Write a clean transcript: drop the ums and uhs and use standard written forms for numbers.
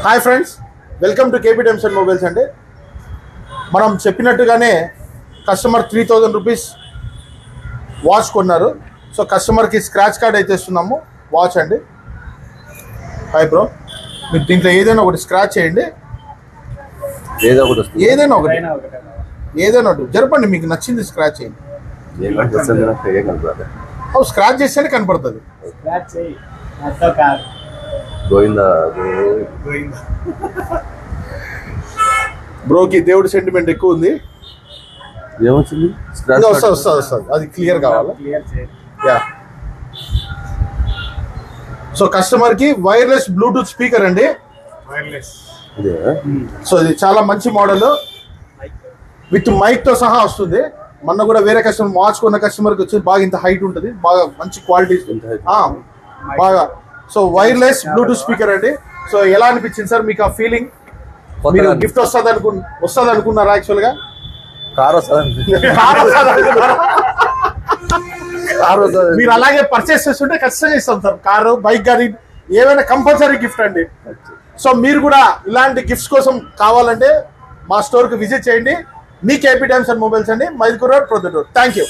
Hi friends, welcome to KP times and mobiles అండి. మనం చెప్పినట్టుగానే కస్టమర్ 3000 రూపీస్ వాచ్ కొన్నారు. సో కస్టమర్కి స్క్రాచ్ కార్డ్ అయితే ఇస్తున్నాము. వాచ్ అండి. హాయ్ బ్రో, మీరు దీంట్లో ఏదైనా ఒకటి స్క్రాచ్ చేయండి. ఏదైనా ఒకటి జరపండి, మీకు నచ్చింది స్క్రాచ్ చేయండి. స్క్రాచ్ చేస్తేనే కనపడుతుంది. బ్రోకి దేవుడి సెంటిమెంట్ ఎక్కువ ఉంది. ఏమొచ్చింది? వస్తుంది అది క్లియర్ కావాలి. సో కస్టమర్ కి వైర్లెస్ బ్లూటూత్ స్పీకర్ అండి. సో ఇది చాలా మంచి మోడల్, విత్ మైక్ తో సహా వస్తుంది. మొన్న కూడా వేరే కస్టమర్ వాచ్ కొన్న కస్టమర్ కి వచ్చి బాగా ఇంత హైట్ ఉంటుంది, బాగా మంచి క్వాలిటీ బాగా. సో వైర్లెస్ బ్లూటూత్ స్పీకర్ అండి. సో ఎలా అనిపించింది సార్ మీకు ఆ ఫీలింగ్? మీరు గిఫ్ట్ వస్తుంది అనుకున్నారా? యాక్చువల్ గా మీరు అలాగే పర్చేస్ చేస్తుంటే ఖచ్చితంగా ఇస్తాం సార్. కారు, బైక్ కానీ ఏమైనా కంపల్సరీ గిఫ్ట్ అండి. సో మీరు కూడా ఇలాంటి గిఫ్ట్స్ కోసం కావాలంటే మా స్టోర్ కి విజిట్ చేయండి. మీ కేపీ టైమ్స్ అండ్ మొబైల్స్ అండి, Mydukur road, Proddatur. Thank you.